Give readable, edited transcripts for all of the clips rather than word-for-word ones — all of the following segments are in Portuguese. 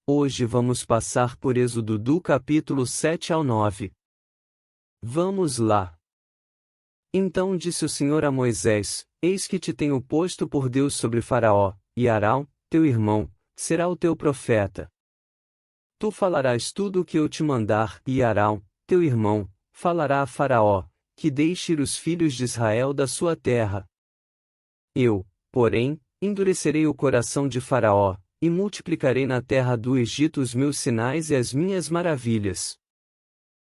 Hoje vamos passar por Êxodo do capítulo 7 ao 9. Vamos lá. Então disse o Senhor a Moisés: Eis que te tenho posto por Deus sobre Faraó, e Arão, teu irmão, será o teu profeta. Tu falarás tudo o que eu te mandar, e Arão, teu irmão, falará a Faraó, que deixe ir os filhos de Israel da sua terra. Eu, porém, endurecerei o coração de Faraó, e multiplicarei na terra do Egito os meus sinais e as minhas maravilhas.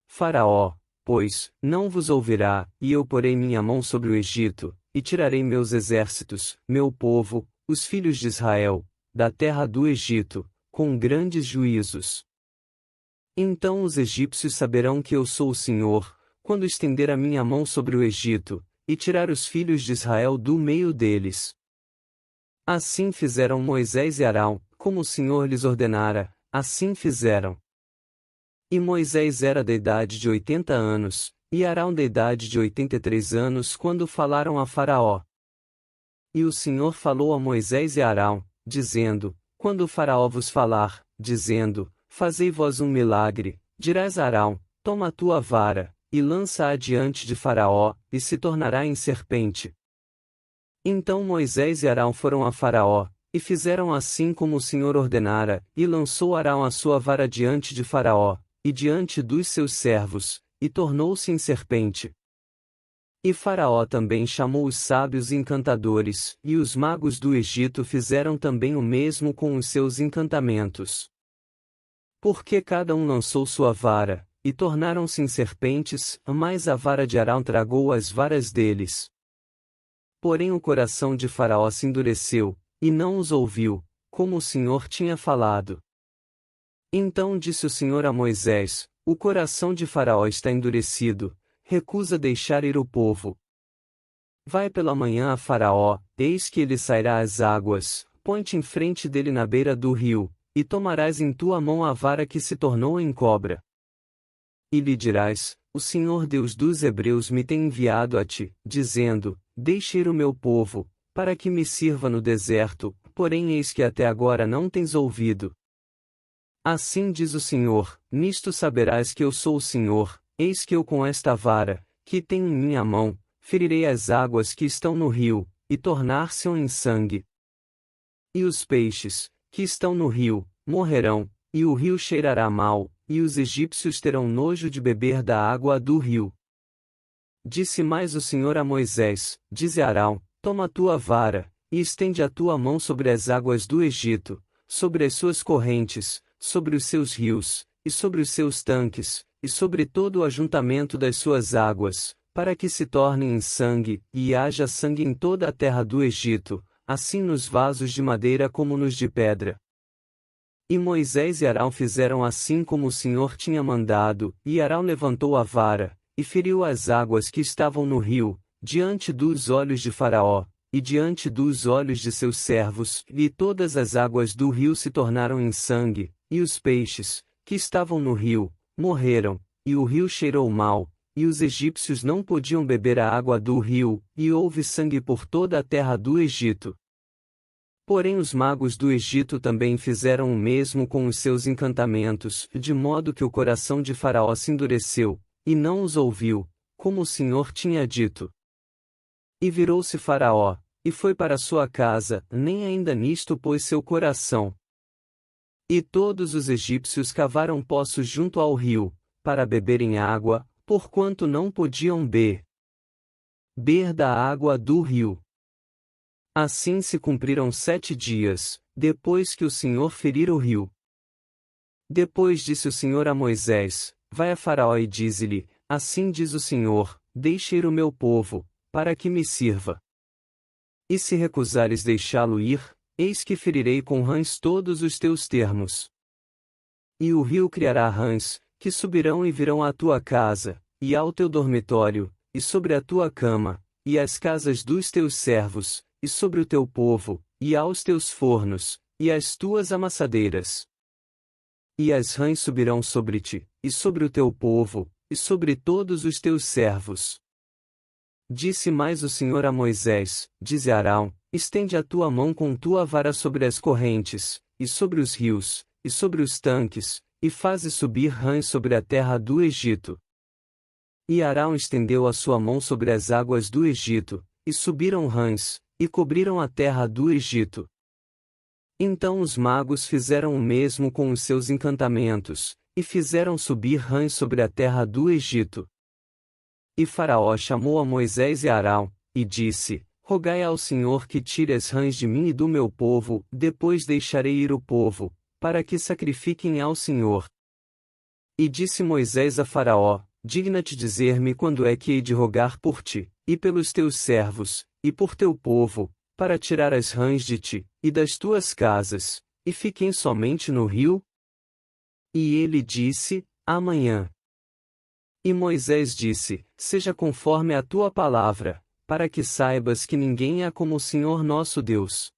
Faraó, pois, não vos ouvirá, e eu porei minha mão sobre o Egito, e tirarei meus exércitos, meu povo, os filhos de Israel, da terra do Egito, com grandes juízos. Então os egípcios saberão que eu sou o Senhor, quando estender a minha mão sobre o Egito, e tirar os filhos de Israel do meio deles. Assim fizeram Moisés e Arão, como o Senhor lhes ordenara, assim fizeram. E Moisés era da idade de 80 anos, e Arão da idade de 83 anos quando falaram a Faraó. E o Senhor falou a Moisés e Arão, dizendo: Quando o Faraó vos falar, dizendo: Fazei vós um milagre, dirás a Arão: Toma a tua vara, e lança-a diante de Faraó, e se tornará em serpente. Então Moisés e Arão foram a Faraó, e fizeram assim como o Senhor ordenara, e lançou Arão a sua vara diante de Faraó, e diante dos seus servos, e tornou-se em serpente. E Faraó também chamou os sábios encantadores, e os magos do Egito fizeram também o mesmo com os seus encantamentos. Porque cada um lançou sua vara, e tornaram-se em serpentes, mas a vara de Arão tragou as varas deles. Porém o coração de Faraó se endureceu, e não os ouviu, como o Senhor tinha falado. Então disse o Senhor a Moisés: O coração de Faraó está endurecido, recusa deixar ir o povo. Vai pela manhã a Faraó, eis que ele sairá às águas, põe-te em frente dele na beira do rio, e tomarás em tua mão a vara que se tornou em cobra. E lhe dirás: O Senhor Deus dos Hebreus me tem enviado a ti, dizendo: Deixe ir o meu povo, para que me sirva no deserto, porém eis que até agora não tens ouvido. Assim diz o Senhor: Nisto saberás que eu sou o Senhor, eis que eu com esta vara, que tenho em minha mão, ferirei as águas que estão no rio, e tornar-se-ão em sangue. E os peixes, que estão no rio, morrerão, e o rio cheirará mal, e os egípcios terão nojo de beber da água do rio. Disse mais o Senhor a Moisés: Dize a Arão: Toma a tua vara, e estende a tua mão sobre as águas do Egito, sobre as suas correntes, sobre os seus rios, e sobre os seus tanques, e sobre todo o ajuntamento das suas águas, para que se tornem em sangue, e haja sangue em toda a terra do Egito, assim nos vasos de madeira como nos de pedra. E Moisés e Arão fizeram assim como o Senhor tinha mandado, e Arão levantou a vara, e feriu as águas que estavam no rio, diante dos olhos de Faraó, e diante dos olhos de seus servos, e todas as águas do rio se tornaram em sangue, e os peixes, que estavam no rio, morreram, e o rio cheirou mal, e os egípcios não podiam beber a água do rio, e houve sangue por toda a terra do Egito. Porém os magos do Egito também fizeram o mesmo com os seus encantamentos, de modo que o coração de Faraó se endureceu, e não os ouviu, como o Senhor tinha dito. E virou-se Faraó, e foi para sua casa, nem ainda nisto pôs seu coração. E todos os egípcios cavaram poços junto ao rio, para beberem água, porquanto não podiam beber da água do rio. Assim se cumpriram 7 dias, depois que o Senhor ferira o rio. Depois disse o Senhor a Moisés: Vai a Faraó e dize-lhe: Assim diz o Senhor: Deixe ir o meu povo, para que me sirva. E se recusares deixá-lo ir, eis que ferirei com rãs todos os teus termos. E o rio criará rãs, que subirão e virão à tua casa, e ao teu dormitório, e sobre a tua cama, e às casas dos teus servos, e sobre o teu povo, e aos teus fornos, e às tuas amassadeiras. E as rãs subirão sobre ti, e sobre o teu povo, e sobre todos os teus servos. Disse mais o Senhor a Moisés: Dize a Arão: Estende a tua mão com tua vara sobre as correntes, e sobre os rios, e sobre os tanques, e faze subir rãs sobre a terra do Egito. E Arão estendeu a sua mão sobre as águas do Egito, e subiram rãs, e cobriram a terra do Egito. Então os magos fizeram o mesmo com os seus encantamentos, e fizeram subir rãs sobre a terra do Egito. E Faraó chamou a Moisés e Arão, e disse: Rogai ao Senhor que tire as rãs de mim e do meu povo, depois deixarei ir o povo, para que sacrifiquem ao Senhor. E disse Moisés a Faraó: Digna-te dizer-me quando é que hei de rogar por ti, e pelos teus servos, e por teu povo, para tirar as rãs de ti, e das tuas casas, e fiquem somente no rio? E ele disse: Amanhã. E Moisés disse: Seja conforme a tua palavra, para que saibas que ninguém é como o Senhor nosso Deus.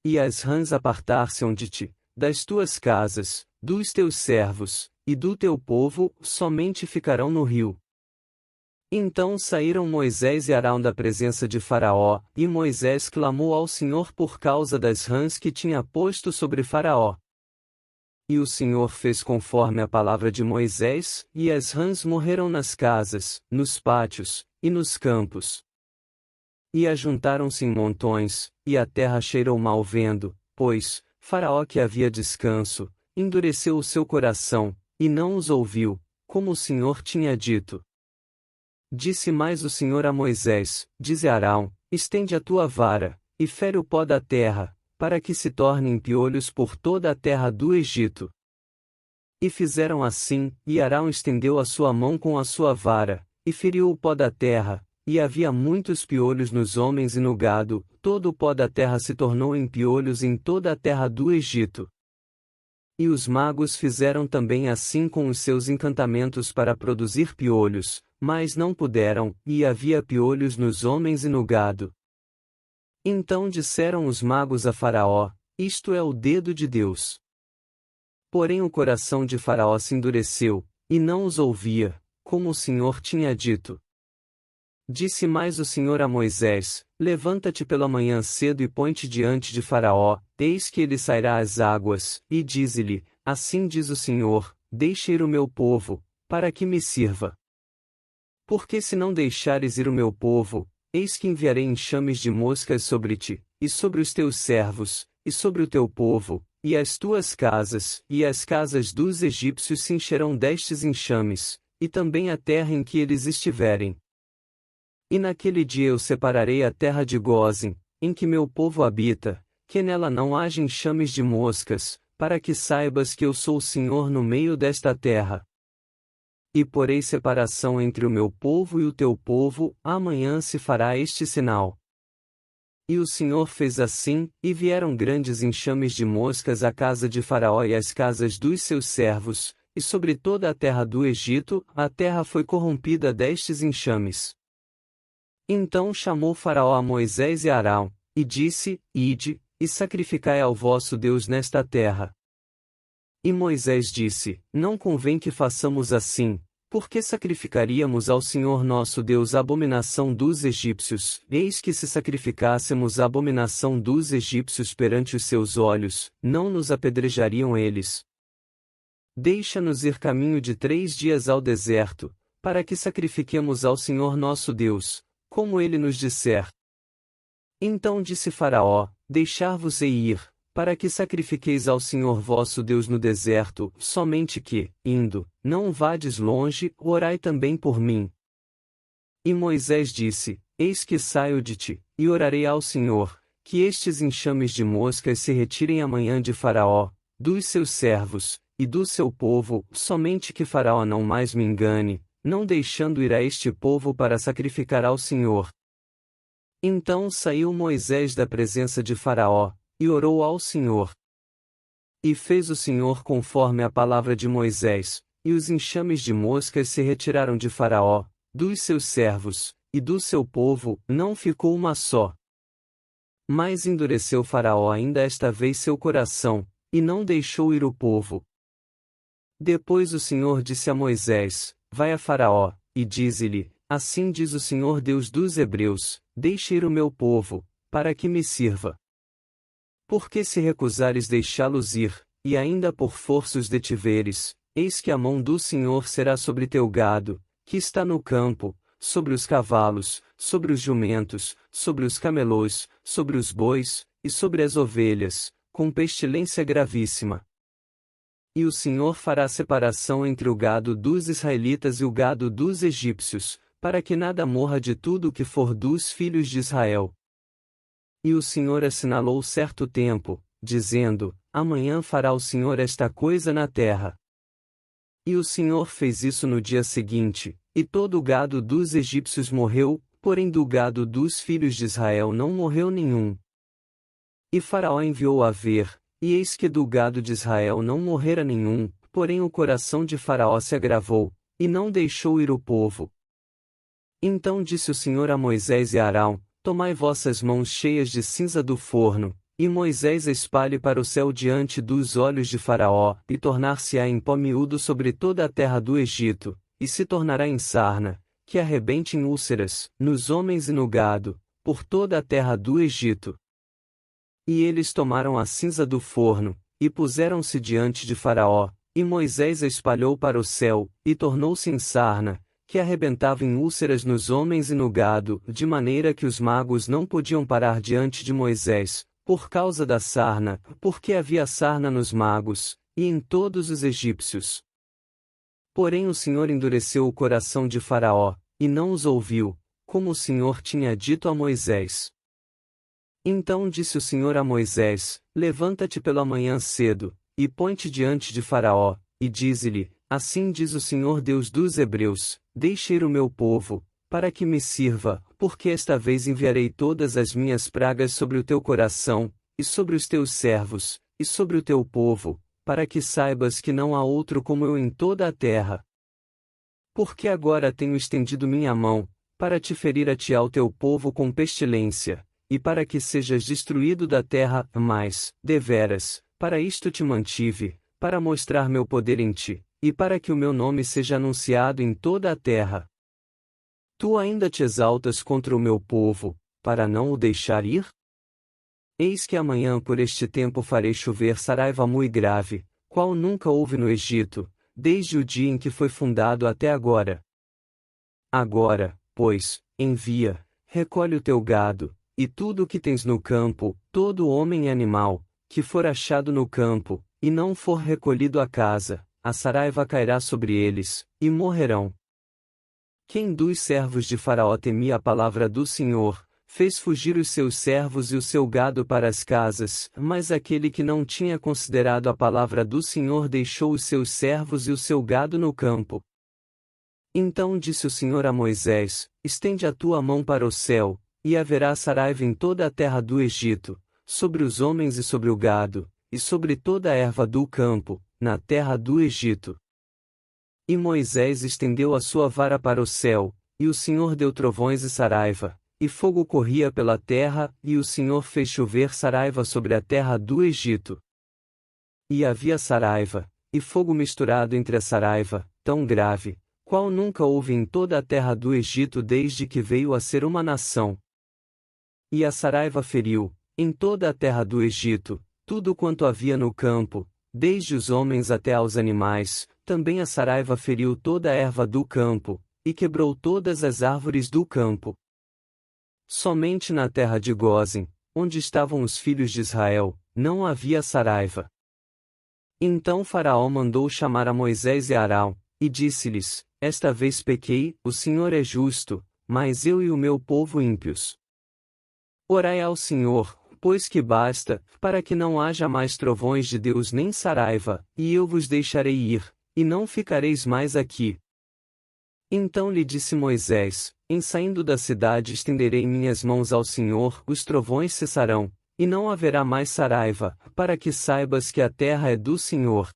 E as rãs apartar-se-ão de ti, das tuas casas, dos teus servos, e do teu povo, somente ficarão no rio. Então saíram Moisés e Arão da presença de Faraó, e Moisés clamou ao Senhor por causa das rãs que tinha posto sobre Faraó. E o Senhor fez conforme a palavra de Moisés, e as rãs morreram nas casas, nos pátios, e nos campos. E ajuntaram-se em montões, e a terra cheirou mal vendo, pois, Faraó que havia descanso, endureceu o seu coração, e não os ouviu, como o Senhor tinha dito. Disse mais o Senhor a Moisés: Dize a Arão: Estende a tua vara, e fere o pó da terra, para que se tornem piolhos por toda a terra do Egito. E fizeram assim, e Arão estendeu a sua mão com a sua vara, e feriu o pó da terra, e havia muitos piolhos nos homens e no gado, todo o pó da terra se tornou em piolhos em toda a terra do Egito. E os magos fizeram também assim com os seus encantamentos para produzir piolhos, mas não puderam, e havia piolhos nos homens e no gado. Então disseram os magos a Faraó: Isto é o dedo de Deus. Porém o coração de Faraó se endureceu, e não os ouvia, como o Senhor tinha dito. Disse mais o Senhor a Moisés: Levanta-te pela manhã cedo e põe-te diante de Faraó, eis que ele sairá às águas, e dize-lhe: Assim diz o Senhor, deixa ir o meu povo, para que me sirva. Porque se não deixares ir o meu povo, eis que enviarei enxames de moscas sobre ti, e sobre os teus servos, e sobre o teu povo, e as tuas casas, e as casas dos egípcios se encherão destes enxames, e também a terra em que eles estiverem. E naquele dia eu separarei a terra de Gósen, em que meu povo habita, que nela não haja enxames de moscas, para que saibas que eu sou o Senhor no meio desta terra. E porei separação entre o meu povo e o teu povo, amanhã se fará este sinal. E o Senhor fez assim, e vieram grandes enxames de moscas à casa de Faraó e às casas dos seus servos, e sobre toda a terra do Egito, a terra foi corrompida destes enxames. Então chamou Faraó a Moisés e Arão, e disse: Ide, e sacrificai ao vosso Deus nesta terra. E Moisés disse: Não convém que façamos assim, porque sacrificaríamos ao Senhor nosso Deus a abominação dos egípcios, eis que se sacrificássemos a abominação dos egípcios perante os seus olhos, não nos apedrejariam eles. Deixa-nos ir caminho de 3 dias ao deserto, para que sacrifiquemos ao Senhor nosso Deus, como ele nos disser. Então disse Faraó: Deixar-vos-ei ir, para que sacrifiqueis ao Senhor vosso Deus no deserto, somente que, indo, não vades longe, orai também por mim. E Moisés disse: Eis que saio de ti, e orarei ao Senhor, que estes enxames de moscas se retirem amanhã de Faraó, dos seus servos, e do seu povo, somente que Faraó não mais me engane, não deixando ir a este povo para sacrificar ao Senhor. Então saiu Moisés da presença de Faraó, e orou ao Senhor. E fez o Senhor conforme a palavra de Moisés, e os enxames de moscas se retiraram de Faraó, dos seus servos, e do seu povo, não ficou uma só. Mas endureceu Faraó ainda esta vez seu coração, e não deixou ir o povo. Depois o Senhor disse a Moisés: Vai a Faraó, e dize-lhe: Assim diz o Senhor Deus dos Hebreus: Deixe ir o meu povo, para que me sirva. Porque se recusares deixá-los ir, e ainda por força os detiveres, eis que a mão do Senhor será sobre teu gado, que está no campo, sobre os cavalos, sobre os jumentos, sobre os camelôs, sobre os bois, e sobre as ovelhas, com pestilência gravíssima. E o Senhor fará separação entre o gado dos israelitas e o gado dos egípcios, para que nada morra de tudo o que for dos filhos de Israel. E o Senhor assinalou certo tempo, dizendo: amanhã fará o Senhor esta coisa na terra. E o Senhor fez isso no dia seguinte, e todo o gado dos egípcios morreu, porém do gado dos filhos de Israel não morreu nenhum. E Faraó enviou a ver, e eis que do gado de Israel não morrera nenhum, porém o coração de Faraó se agravou, e não deixou ir o povo. Então disse o Senhor a Moisés e a Arão: tomai vossas mãos cheias de cinza do forno, e Moisés a espalhe para o céu diante dos olhos de Faraó, e tornar-se-á em pó miúdo sobre toda a terra do Egito, e se tornará em sarna, que arrebente em úlceras, nos homens e no gado, por toda a terra do Egito. E eles tomaram a cinza do forno, e puseram-se diante de Faraó, e Moisés a espalhou para o céu, e tornou-se em sarna, que arrebentava em úlceras nos homens e no gado, de maneira que os magos não podiam parar diante de Moisés, por causa da sarna, porque havia sarna nos magos, e em todos os egípcios. Porém o Senhor endureceu o coração de Faraó, e não os ouviu, como o Senhor tinha dito a Moisés. Então disse o Senhor a Moisés: levanta-te pela manhã cedo, e põe-te diante de Faraó, e dize-lhe: assim diz o Senhor Deus dos Hebreus, deixe ir o meu povo, para que me sirva, porque esta vez enviarei todas as minhas pragas sobre o teu coração, e sobre os teus servos, e sobre o teu povo, para que saibas que não há outro como eu em toda a terra. Porque agora tenho estendido minha mão, para te ferir a ti e ao teu povo com pestilência, e para que sejas destruído da terra, mas, deveras, para isto te mantive, para mostrar meu poder em ti, e para que o meu nome seja anunciado em toda a terra. Tu ainda te exaltas contra o meu povo, para não o deixar ir? Eis que amanhã por este tempo farei chover saraiva muito grave, qual nunca houve no Egito, desde o dia em que foi fundado até agora. Agora, pois, envia, recolhe o teu gado, e tudo o que tens no campo, todo homem e animal, que for achado no campo, e não for recolhido à casa, a saraiva cairá sobre eles, e morrerão. Quem dos servos de Faraó temia a palavra do Senhor, fez fugir os seus servos e o seu gado para as casas, mas aquele que não tinha considerado a palavra do Senhor deixou os seus servos e o seu gado no campo. Então disse o Senhor a Moisés: estende a tua mão para o céu, e haverá saraiva em toda a terra do Egito, sobre os homens e sobre o gado, e sobre toda a erva do campo, na terra do Egito. E Moisés estendeu a sua vara para o céu, e o Senhor deu trovões e saraiva, e fogo corria pela terra, e o Senhor fez chover saraiva sobre a terra do Egito. E havia saraiva, e fogo misturado entre a saraiva, tão grave, qual nunca houve em toda a terra do Egito desde que veio a ser uma nação. E a saraiva feriu, em toda a terra do Egito, tudo quanto havia no campo, desde os homens até aos animais, também a saraiva feriu toda a erva do campo, e quebrou todas as árvores do campo. Somente na terra de Gósen, onde estavam os filhos de Israel, não havia saraiva. Então Faraó mandou chamar a Moisés e a Arão, e disse-lhes: esta vez pequei, o Senhor é justo, mas eu e o meu povo ímpios. Orai ao Senhor, pois que basta, para que não haja mais trovões de Deus nem saraiva, e eu vos deixarei ir, e não ficareis mais aqui. Então lhe disse Moisés: em saindo da cidade estenderei minhas mãos ao Senhor, os trovões cessarão, e não haverá mais saraiva, para que saibas que a terra é do Senhor.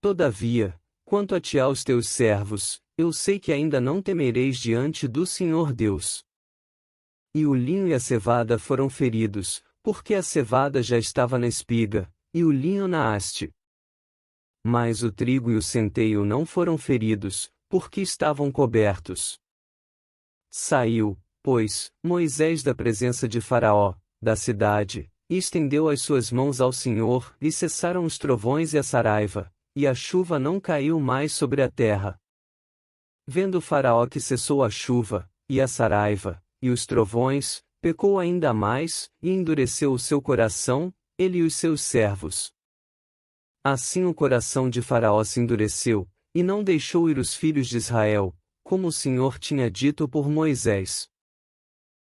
Todavia, quanto a ti e aos teus servos, eu sei que ainda não temereis diante do Senhor Deus. E o linho e a cevada foram feridos, porque a cevada já estava na espiga, e o linho na haste. Mas o trigo e o centeio não foram feridos, porque estavam cobertos. Saiu, pois, Moisés da presença de Faraó, da cidade, e estendeu as suas mãos ao Senhor, e cessaram os trovões e a saraiva, e a chuva não caiu mais sobre a terra. Vendo Faraó que cessou a chuva, e a saraiva, e os trovões, pecou ainda mais, e endureceu o seu coração, ele e os seus servos. Assim o coração de Faraó se endureceu, e não deixou ir os filhos de Israel, como o Senhor tinha dito por Moisés.